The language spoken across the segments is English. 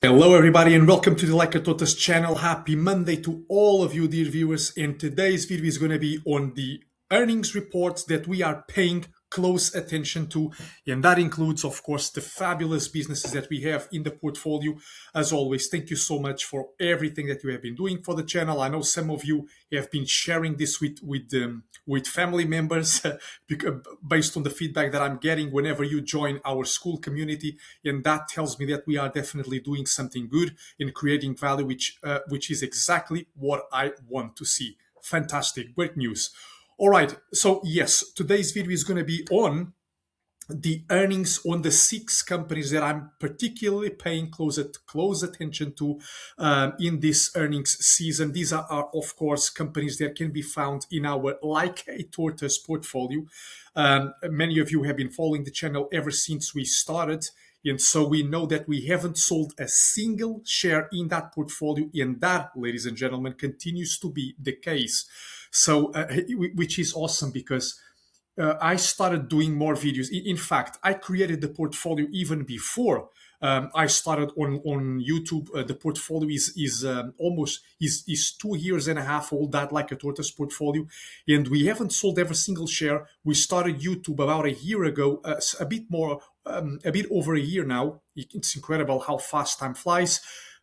Hello everybody and welcome to the Like a Tortoise channel. Happy Monday to all of you dear viewers, and today's video is going to be on the earnings reports that we are paying close attention to, and that includes of course the fabulous businesses that we have in the portfolio. As always, thank you so much for everything that you have been doing for the channel. I know some of you have been sharing this with family members based on the feedback that I'm getting whenever you join our school community, and that tells me that we are definitely doing something good in creating value, which is exactly what I want to see. Fantastic, great news. All right, so yes, today's video is going to be on the earnings on the 6 companies that I'm particularly paying close attention to in this earnings season. These are, of course, companies that can be found in our Like a Tortoise portfolio. Many of you have been following the channel ever since we started, and so we know that we haven't sold a single share in that portfolio, and that, ladies and gentlemen, continues to be the case. So, which is awesome because I started doing more videos. In fact, I created the portfolio even before I started on YouTube. The portfolio is almost is 2 years and a half old. That Like a Tortoise portfolio, and we haven't sold every single share. We started YouTube about a year ago, a bit more, a bit over a year now. It's incredible how fast time flies.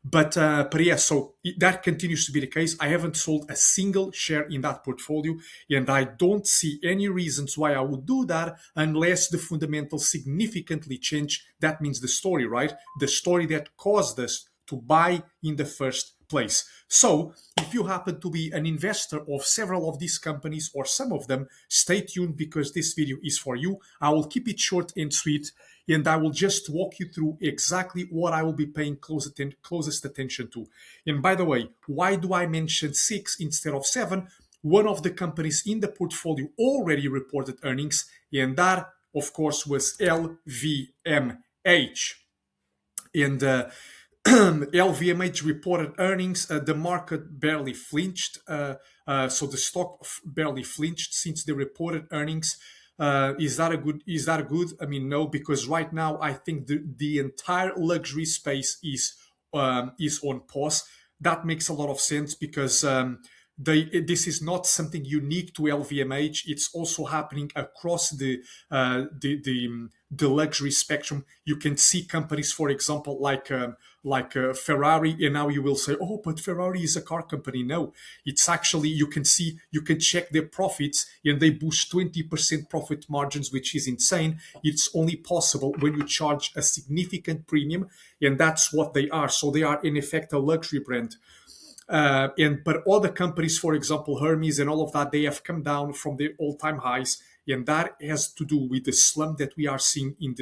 But yeah, so that continues to be the case. I haven't sold a single share in that portfolio, and I don't see any reasons why I would do that unless the fundamentals significantly change. That means the story, right? The story that caused us to buy in the first place. So if you happen to be an investor of several of these companies or some of them, stay tuned because this video is for you. I will keep it short and sweet, and I will just walk you through exactly what I will be paying closest attention to. And by the way, why do I mention 6 instead of 7? One of the companies in the portfolio already reported earnings, and that, of course, was LVMH. And LVMH reported earnings. The market barely flinched. So the stock barely flinched since they reported earnings. Is that a good? Is that good? I mean, no, because right now I think the entire luxury space is on pause. That makes a lot of sense because this is not something unique to LVMH. It's also happening across the luxury spectrum. You can see companies, for example, like Ferrari, and now you will say, "Oh, but Ferrari is a car company." No, it's actually you can check their profits, and they boost 20% profit margins, which is insane. It's only possible when you charge a significant premium, and that's what they are. So they are in effect a luxury brand. But other companies, for example, Hermes and all of that, they have come down from their all-time highs, and that has to do with the slump that we are seeing in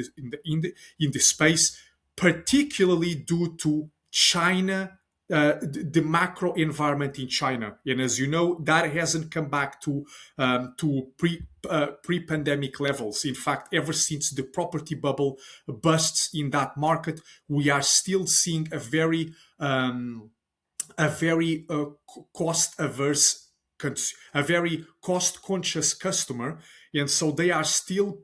the space, particularly due to China, the macro environment in China. And as you know, that hasn't come back to pre-pandemic levels. In fact, ever since the property bubble busts in that market, we are still seeing a very cost averse, a very cost conscious customer, and so they are still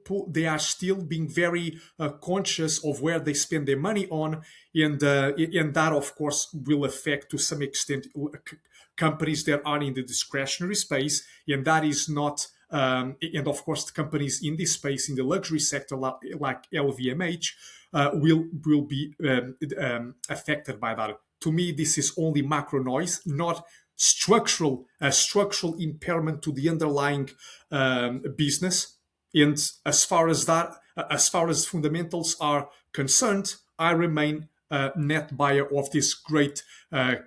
being very conscious of where they spend their money on, and that of course will affect to some extent companies that are in the discretionary space, and that is not. And of course, the companies in this space, in the luxury sector, like LVMH, will be affected by that. To me, this is only macro noise, not structural impairment to the underlying business. And as far as fundamentals are concerned, I remain a net buyer of this great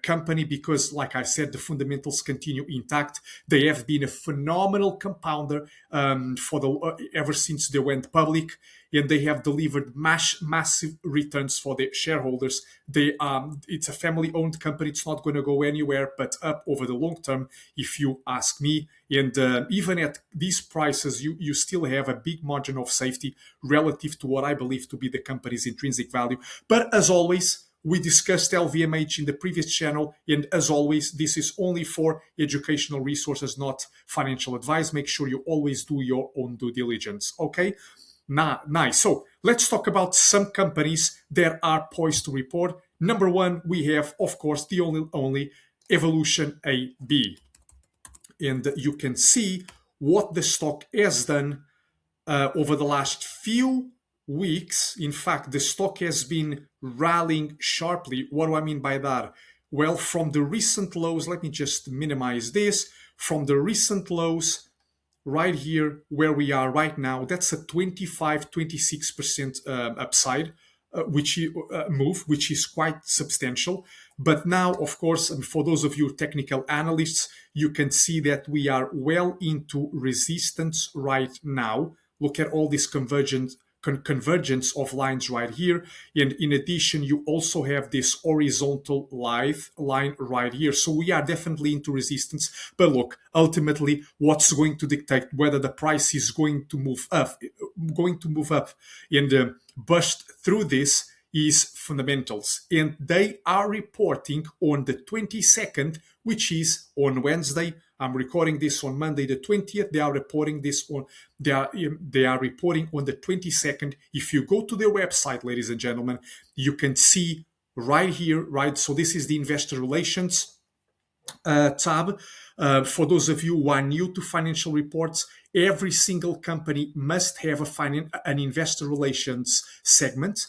company because, like I said, the fundamentals continue intact. They have been a phenomenal compounder ever since they went public, and they have delivered massive returns for their shareholders. It's a family-owned company. It's not going to go anywhere but up over the long term, if you ask me. And even at these prices, you still have a big margin of safety relative to what I believe to be the company's intrinsic value. But as always, we discussed LVMH in the previous channel, and as always, this is only for educational resources, not financial advice. Make sure you always do your own due diligence, okay? Nice. So let's talk about some companies that are poised to report. Number one, we have, of course, the only Evolution AB. And you can see what the stock has done over the last few weeks. In fact, the stock has been rallying sharply. What do I mean by that? Well, from the recent lows, let me just minimize this. From the recent lows, right here where we are right now, that's a 26% upside, move, which is quite substantial. But now, of course, and for those of you technical analysts, you can see that we are well into resistance right now. Look at all this convergence of lines right here. And in addition, you also have this horizontal line right here. So we are definitely into resistance. But look, ultimately, what's going to dictate whether the price is going to move up and bust through this is fundamentals. And they are reporting on the 22nd, which is on Wednesday. I'm recording this on Monday the 20th. They are reporting this on they are reporting on the 22nd. If you go to their website, ladies and gentlemen, you can see right here, right? So this is the investor relations tab. For those of you who are new to financial reports, every single company must have an investor relations segment.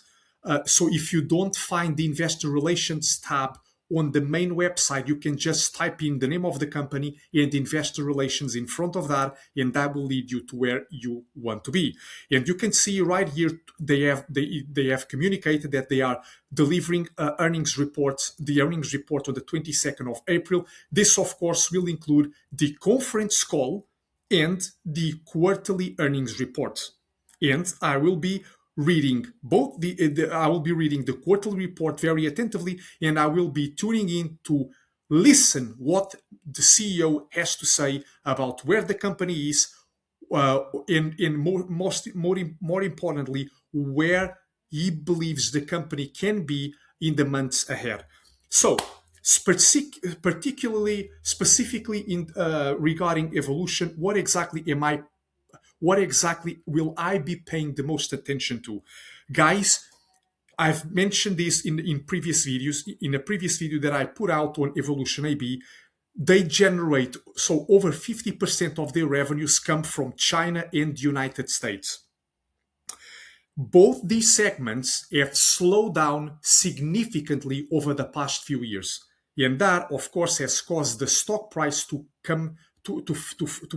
So if you don't find the investor relations tab on the main website, you can just type in the name of the company and investor relations in front of that, and that will lead you to where you want to be. And you can see right here they have communicated that they are delivering earnings reports. The earnings report on the 22nd of April. This, of course, will include the conference call and the quarterly earnings report. And I will be reading both I will be reading the quarterly report very attentively, and I will be tuning in to listen what the CEO has to say about where the company is, more importantly, where he believes the company can be in the months ahead. So, specifically in regarding Evolution, what exactly will I be paying the most attention to? Guys, I've mentioned this in previous videos. In a previous video that I put out on Evolution AB, they generate, so over 50% of their revenues come from China and the United States. Both these segments have slowed down significantly over the past few years. And that, of course, has caused the stock price to come to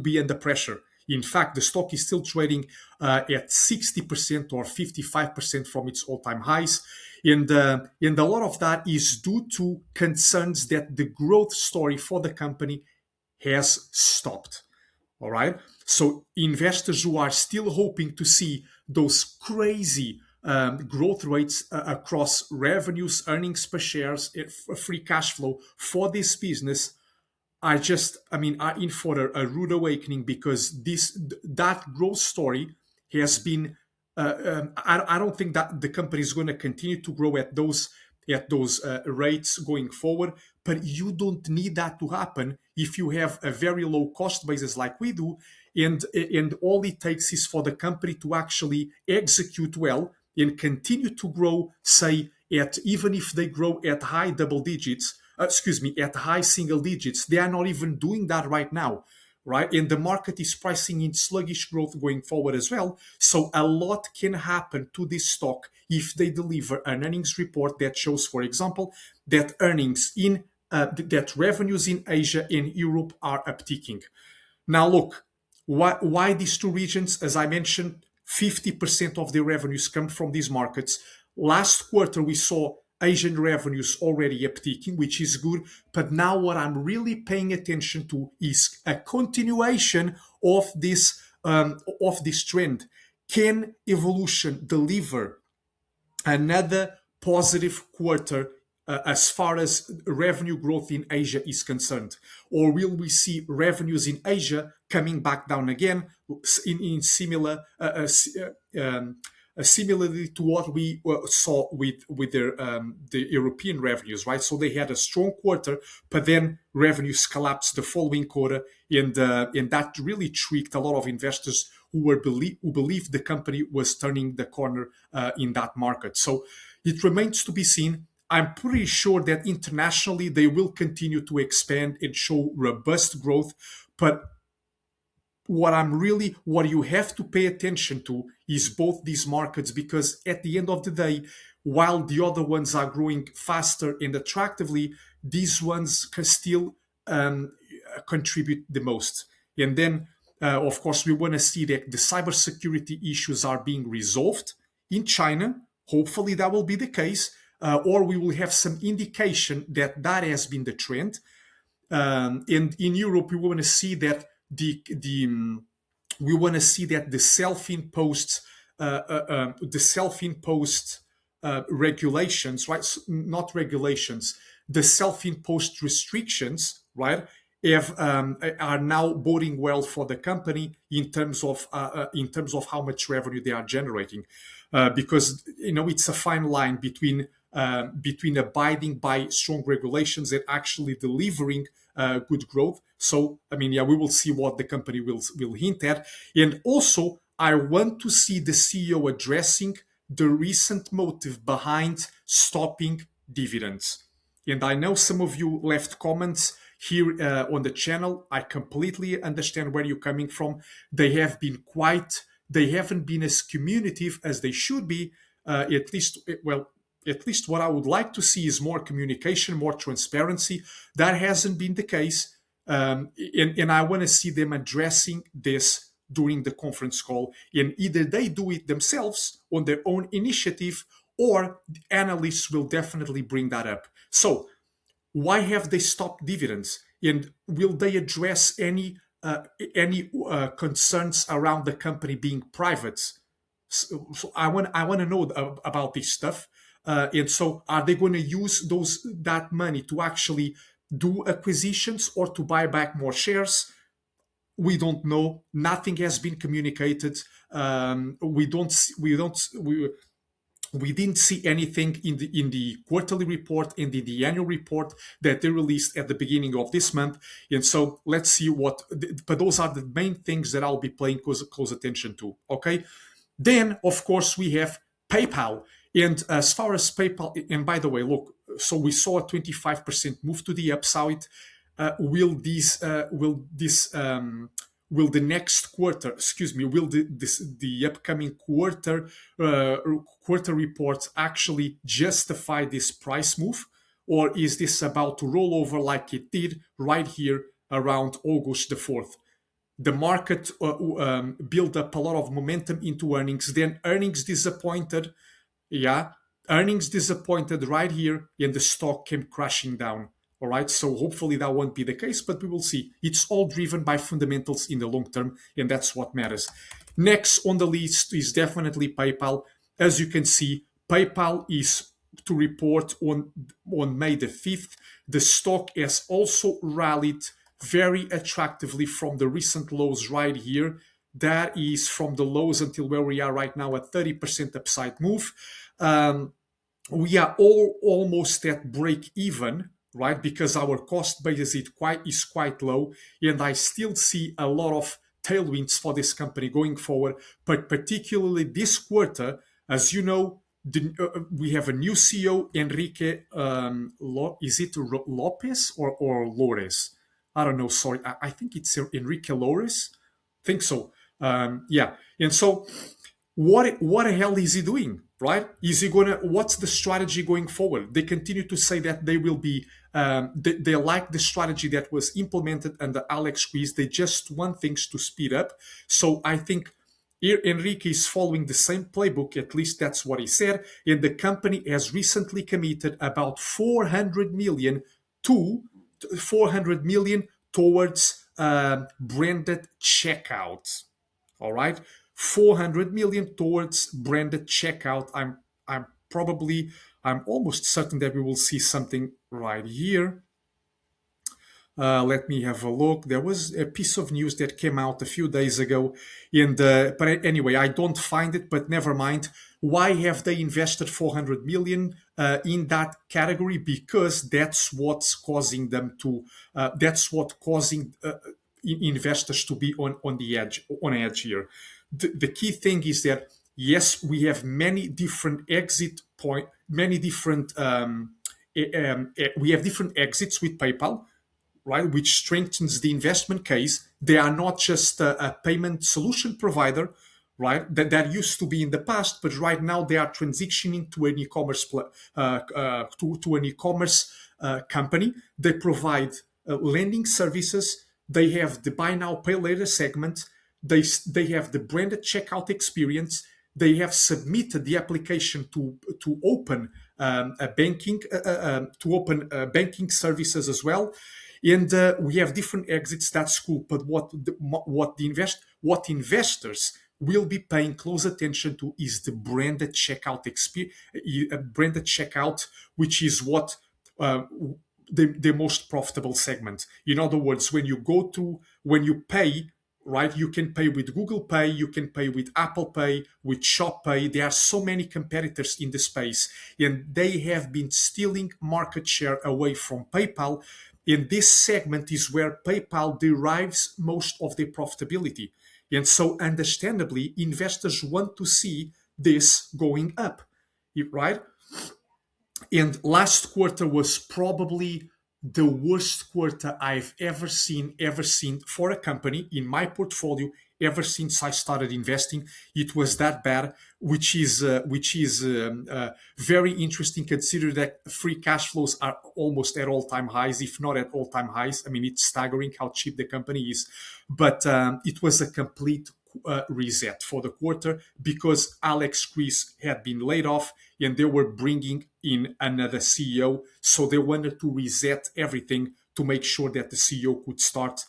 be under pressure. In fact, the stock is still trading at 60% or 55% from its all-time highs. And a lot of that is due to concerns that the growth story for the company has stopped. All right. So investors who are still hoping to see those crazy growth rates across revenues, earnings per shares, free cash flow for this business are in for a rude awakening, because that growth story has been. I don't think that the company is going to continue to grow at those rates going forward. But you don't need that to happen if you have a very low cost basis like we do, and all it takes is for the company to actually execute well and continue to grow, say even if they grow at high double digits. At high single digits. They are not even doing that right now, right? And the market is pricing in sluggish growth going forward as well. So a lot can happen to this stock if they deliver an earnings report that shows, for example, that that revenues in Asia and Europe are upticking. Now, look, why these two regions? As I mentioned, 50% of their revenues come from these markets. Last quarter, we saw Asian revenues already upticking, which is good. But now what I'm really paying attention to is a continuation of this trend. Can Evolution deliver another positive quarter as far as revenue growth in Asia is concerned? Or will we see revenues in Asia coming back down again in similar similarly to what we saw with the European revenues, right? So they had a strong quarter, but then revenues collapsed the following quarter, and that really tricked a lot of investors who believed the company was turning the corner in that market. So it remains to be seen. I'm pretty sure that internationally they will continue to expand and show robust growth, but what you have to pay attention to is both these markets, because at the end of the day, while the other ones are growing faster and attractively, these ones can still contribute the most. And then of course we want to see that the cybersecurity issues are being resolved in China. Hopefully that will be the case, or we will have some indication that that has been the trend. And in Europe, we want to see that the self-imposed regulations, right? Not regulations, the self-imposed restrictions, right? Are now boding well for the company in terms of how much revenue they are generating, because it's a fine line between abiding by strong regulations and actually delivering good growth. So, I mean, yeah, we will see what the company will hint at. And also, I want to see the CEO addressing the recent motive behind stopping dividends. And I know some of you left comments here on the channel. I completely understand where you're coming from. They haven't been as communicative as they should be. At least what I would like to see is more communication, more transparency. That hasn't been the case. And I want to see them addressing this during the conference call. And either they do it themselves on their own initiative, or the analysts will definitely bring that up. So why have they stopped dividends? And will they address any concerns around the company being private? So I want to know about this stuff. And so are they going to use that money to actually do acquisitions or to buy back more shares? We don't know. Nothing has been communicated. We didn't see anything in the quarterly report and in the annual report that they released at the beginning of this month. And so let's see but those are the main things that I'll be paying close attention to. Okay. Then, of course, we have PayPal. And as far as PayPal, and by the way, look, so we saw a 25% move to the upside. Will the next quarter, will the upcoming quarter reports actually justify this price move? Or is this about to roll over like it did right here around August the 4th? The market built up a lot of momentum into earnings, then earnings disappointed. Yeah, earnings disappointed right here, and the stock came crashing down. All right, so hopefully that won't be the case, but we will see. It's all driven by fundamentals in the long term, and that's what matters. Next on the list is definitely PayPal. As you can see, PayPal is to report on May the 5th. The stock has also rallied very attractively from the recent lows right here. That is from the lows until where we are right now, a 30% upside move. We are almost at break even, right? Because our cost base is quite low, and I still see a lot of tailwinds for this company going forward. But particularly this quarter, as you know, we have a new CEO, Enrique. Is it Lopez or Lores? I don't know. Sorry, I think it's Enrique Lores. Think so. Yeah. And so, what the hell is he doing? Right? What's the strategy going forward? They continue to say that they will be, they like the strategy that was implemented under Alex Squeeze. They just want things to speed up. So I think Enrique is following the same playbook, at least that's what he said. And the company has recently committed about 400 million towards branded checkout. All right. 400 million towards branded checkout. I'm almost certain that we will see something right here. Let me have a look. There was a piece of news that came out a few days ago, but anyway, I don't find it. But never mind. Why have they invested 400 million in that category? Because that's what's causing them to. That's what causing investors to be on the edge, on edge here. The key thing is that yes, we have many different exit point, many different. We have different exits with PayPal, right, which strengthens the investment case. They are not just a payment solution provider, right, that used to be in the past, but right now they are transitioning to an e-commerce to an e-commerce company. They provide lending services. They have the buy now pay later segment. They have the branded checkout experience. They have submitted the application to open a banking to open banking services as well, and we have different exits. That's cool. But what investors will be paying close attention to is the branded checkout experience, branded checkout, which is what the most profitable segment. In other words, when you pay, right, you can pay with Google Pay, you can pay with Apple Pay, with Shop Pay. There are so many competitors in the space, and they have been stealing market share away from PayPal. And this segment is where PayPal derives most of their profitability. And so, understandably, investors want to see this going up, right? And last quarter was probably the worst quarter I've ever seen for a company in my portfolio ever since I started investing. It was that bad, which is very interesting. Consider that free cash flows are almost at all-time highs, if not at all-time highs. I mean, it's staggering how cheap the company is. But it was a complete reset for the quarter because Alex Chris had been laid off and they were bringing in another CEO. So they wanted to reset everything to make sure that the CEO could start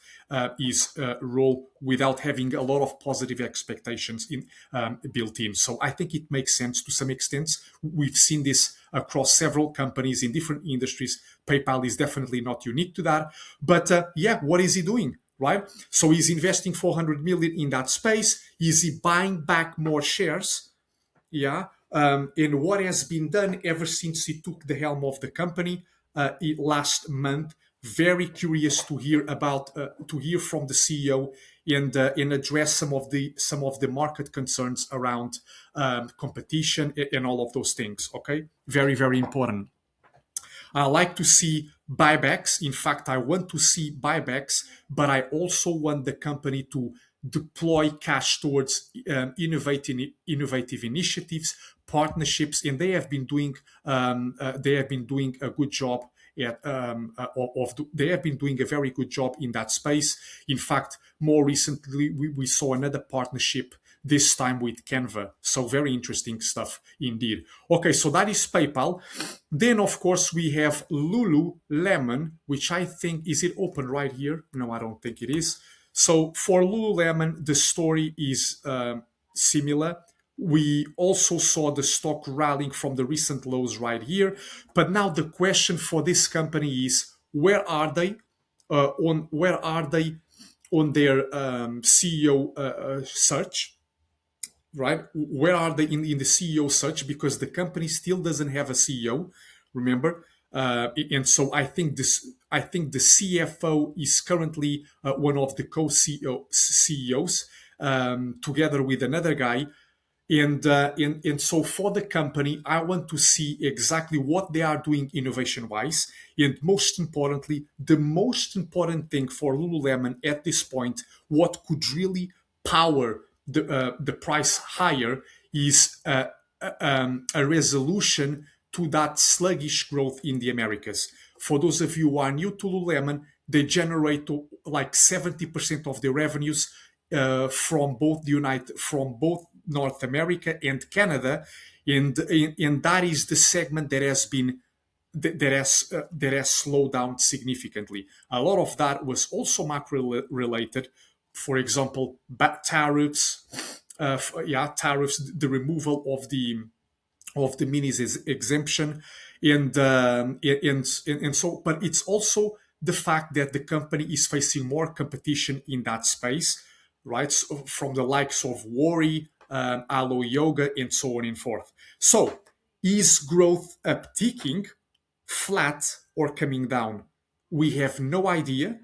his role without having a lot of positive expectations built in. So I think it makes sense to some extent. We've seen this across several companies in different industries. PayPal is definitely not unique to that. But what is he doing? Right? So he's investing 400 million in that space. Is he buying back more shares? Yeah. And what has been done ever since he took the helm of the company last month? Very curious to hear from the CEO and address some of the market concerns around competition and all of those things. Okay, very, very important. I like to see buybacks. In fact, I want to see buybacks, but I also want the company to deploy cash towards innovative initiatives, partnerships, and they have been doing a good job they have been doing a very good job in that space. In fact, more recently, we saw another partnership, this time with Canva. So very interesting stuff indeed. Okay, so that is PayPal. Then, of course, we have Lululemon, which I think, is it open right here? No, I don't think it is. So for Lululemon, the story is similar. We also saw the stock rallying from the recent lows right here. But now the question for this company is, where are they? Where are they on their CEO search? Right? Where are they in the CEO search? Because the company still doesn't have a CEO. Remember, and so I think the CFO is currently one of the co-CEOs together with another guy. And so for the company, I want to see exactly what they are doing innovation-wise. And most importantly, the most important thing for Lululemon at this point, what could really power the price higher is a resolution to that sluggish growth in the Americas. For those of you who are new to Lululemon, they generate like 70% of their revenues from both North America and Canada, and that is the segment that has slowed down significantly. A lot of that was also macro related. For example, tariffs, tariffs, the removal of the minis exemption, and so, but it's also the fact that the company is facing more competition in that space, right? So from the likes of Worry, Alo Yoga, and so on and forth. So, is growth upticking, flat, or coming down? We have no idea.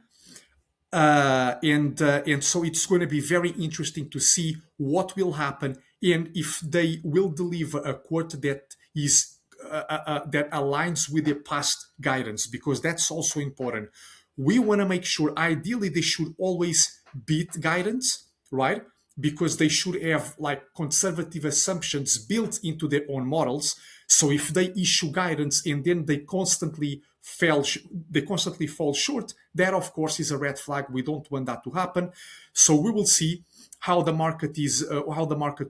And so it's going to be very interesting to see what will happen and if they will deliver a quarter that is that aligns with the past guidance, because that's also important. We want to make sure, ideally, they should always beat guidance, right? Because they should have like conservative assumptions built into their own models. So if they issue guidance and then they constantly fall short, that of course is a red flag. We don't want that to happen. So we will see how the market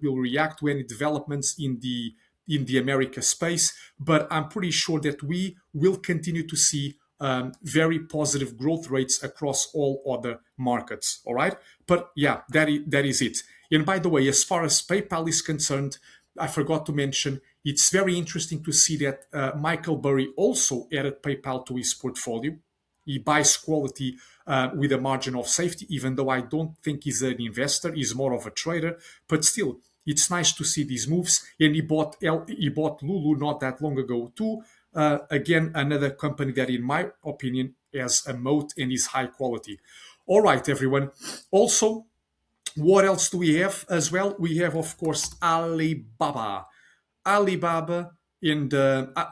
will react to any developments in the America space. But I'm pretty sure that we will continue to see very positive growth rates across all other markets. All right. But yeah, that is it. And by the way, as far as PayPal is concerned, I forgot to mention, it's very interesting to see that Michael Burry also added PayPal to his portfolio. He buys quality with a margin of safety, even though I don't think he's an investor. He's more of a trader. But still, it's nice to see these moves. And he bought Lulu not that long ago too. Again, another company that, in my opinion, has a moat and is high quality. All right, everyone. Also, what else do we have as well? We have, of course, Alibaba.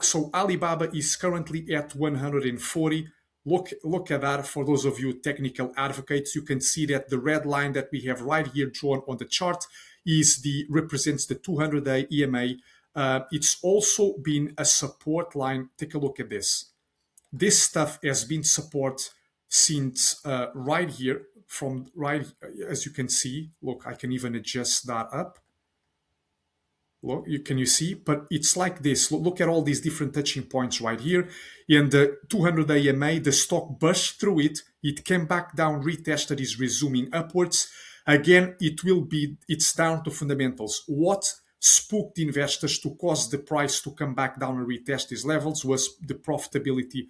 So Alibaba is currently at 140. Look at that. For those of you technical advocates, you can see that the red line that we have right here drawn on the chart represents the 200-day EMA. It's also been a support line. Take a look at this. This stuff has been support since right here, as you can see. Look, I can even adjust that up. Look, can you see? But it's like this. Look at all these different touching points right here. In the 200-day EMA, the stock burst through it. It came back down, retested, is resuming upwards. Again, it's down to fundamentals. What spooked investors to cause the price to come back down and retest these levels was profitability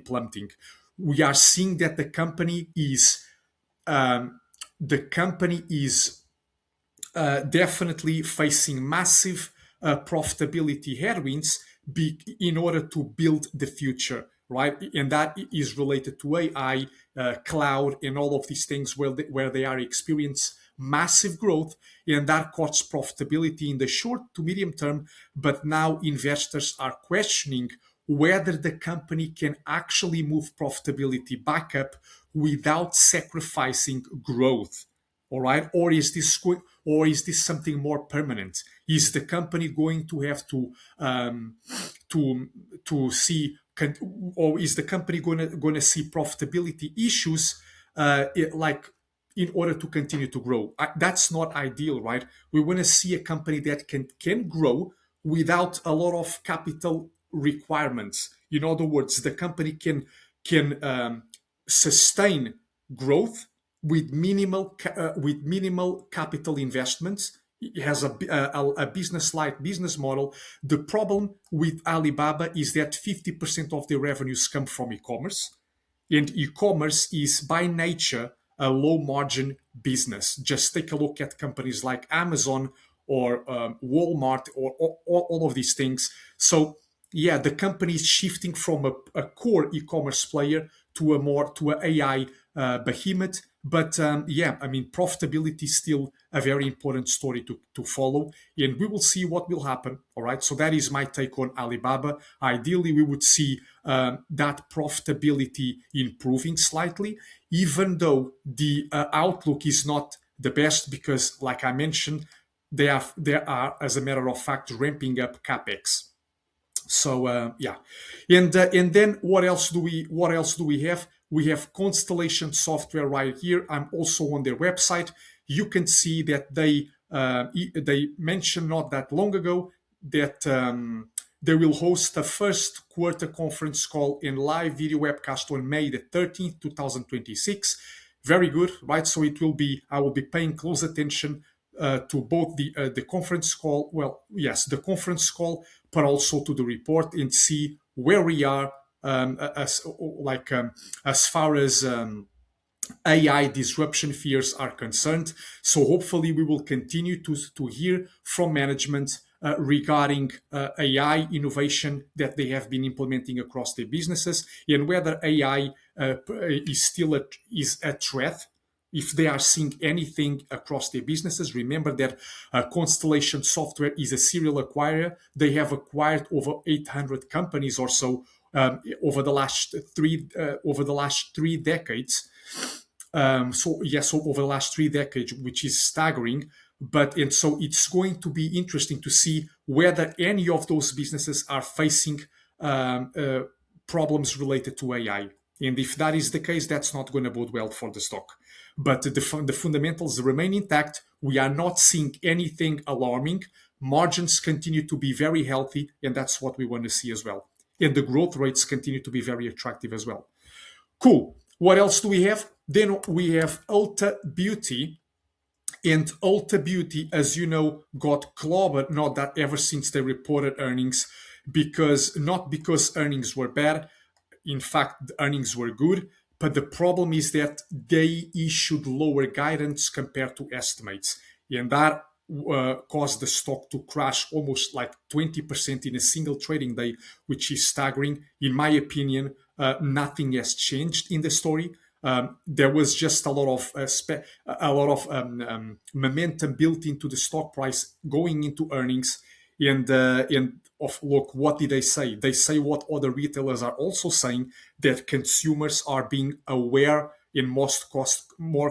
plummeting. We are seeing that the company is definitely facing massive profitability headwinds in order to build the future, right? And that is related to AI, cloud, and all of these things where they are experiencing massive growth, and that cuts profitability in the short to medium term. But now investors are questioning whether the company can actually move profitability back up without sacrificing growth. All right, or is this something more permanent? Is the company going to have to see, or is the company going to see profitability issues in order to continue to grow? That's not ideal, right? We want to see a company that can grow without a lot of capital requirements. In other words, the company can sustain growth with minimal capital investments. It has a business-like business model. The problem with Alibaba is that 50% of their revenues come from e-commerce, and e-commerce is by nature a low-margin business. Just take a look at companies like Amazon or Walmart or all of these things. So yeah, the company is shifting from a core e-commerce player to an AI behemoth. But profitability is still a very important story to follow, and we will see what will happen. All right, so that is my take on Alibaba. Ideally, we would see that profitability improving slightly, even though the outlook is not the best, because, like I mentioned, they are, as a matter of fact, ramping up capex. So and then what else do we have? We have Constellation Software right here. I'm also on their website. You can see that they mentioned not that long ago that they will host the first quarter conference call and live video webcast on May the 13th, 2026. Very good, right? So I will be paying close attention to both the conference call. Well, yes, the conference call, but also to the report, and see where we are as far as AI disruption fears are concerned. So hopefully we will continue to hear from management regarding AI innovation that they have been implementing across their businesses, and whether AI is still is a threat. If they are seeing anything across their businesses, remember that Constellation Software is a serial acquirer. They have acquired over 800 companies or so over the last three decades. So over the last 3 decades, which is staggering. And so it's going to be interesting to see whether any of those businesses are facing problems related to AI. And if that is the case, that's not going to bode well for the stock. But the fundamentals remain intact. We are not seeing anything alarming. Margins continue to be very healthy, and that's what we want to see as well. And the growth rates continue to be very attractive as well. Cool. What else do we have? Then we have Ulta Beauty. And Ulta Beauty, as you know, got clobbered, not that ever since they reported earnings, not because earnings were bad. In fact, the earnings were good. But the problem is that they issued lower guidance compared to estimates. And that caused the stock to crash almost like 20% in a single trading day, which is staggering. In my opinion, nothing has changed in the story. There was just a lot of momentum built into the stock price going into earnings. And look, what did they say? They say what other retailers are also saying, that consumers are being aware and more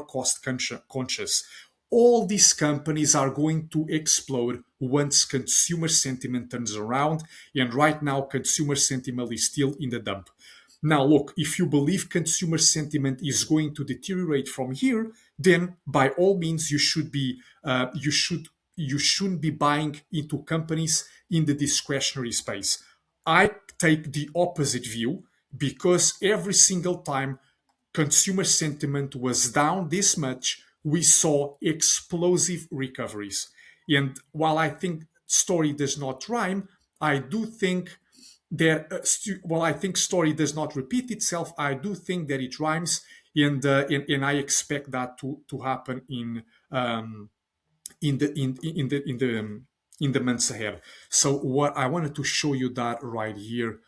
cost conscious. All these companies are going to explode once consumer sentiment turns around. And right now, consumer sentiment is still in the dump. Now, look, if you believe consumer sentiment is going to deteriorate from here, then by all means, you shouldn't be buying into companies in the discretionary space. I take the opposite view, because every single time consumer sentiment was down this much, we saw explosive recoveries. And while I think story does not rhyme, I do think I think story does not repeat itself. I do think that it rhymes, and I expect that to happen in the months ahead. So what I wanted to show you that right here.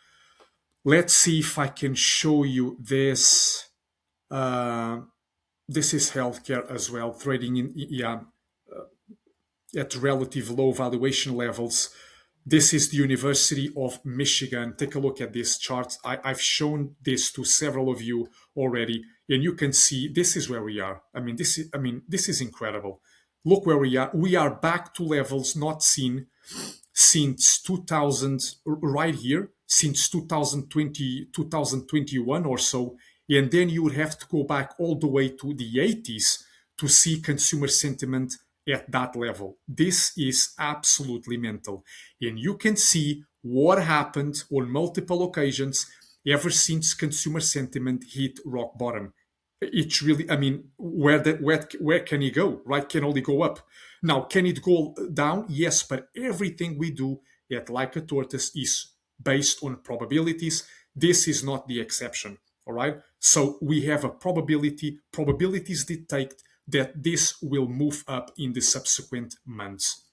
Let's see if I can show you this. This is healthcare as well, trading at relative low valuation levels. This is the University of Michigan. Take a look at this chart. I've shown this to several of you already, and you can see this is where we are. This is incredible. Look where we are. We are back to levels not seen since 2000, right here, since 2020, 2021 or so. And then you would have to go back all the way to the 80s to see consumer sentiment at that level. This is absolutely mental. And you can see what happened on multiple occasions ever since consumer sentiment hit rock bottom. It's really, where can it go, right? Can only go up. Now, can it go down? Yes, but everything we do at Like a Tortoise is based on probabilities. This is not the exception, all right? So we have a probability. Probabilities dictate that this will move up in the subsequent months.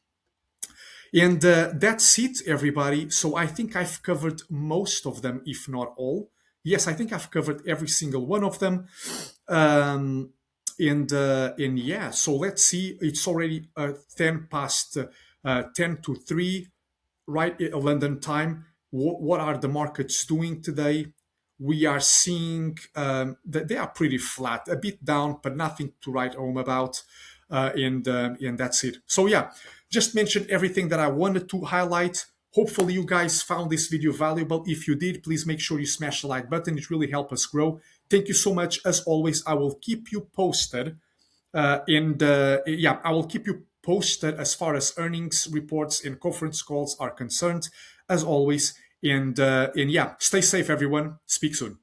And that's it, everybody. So I think I've covered most of them, if not all. Yes, I think I've covered every single one of them. And yeah, so let's see. It's already 10 to 3, right, London time. What are the markets doing today? We are seeing that they are pretty flat, a bit down, but nothing to write home about. And that's it. So yeah, just mentioned everything that I wanted to highlight. Hopefully you guys found this video valuable. If you did, please make sure you smash the like button. It really helps us grow. Thank you so much. As always, I will keep you posted. I will keep you posted as far as earnings reports and conference calls are concerned, as always. And yeah, stay safe, everyone. Speak soon.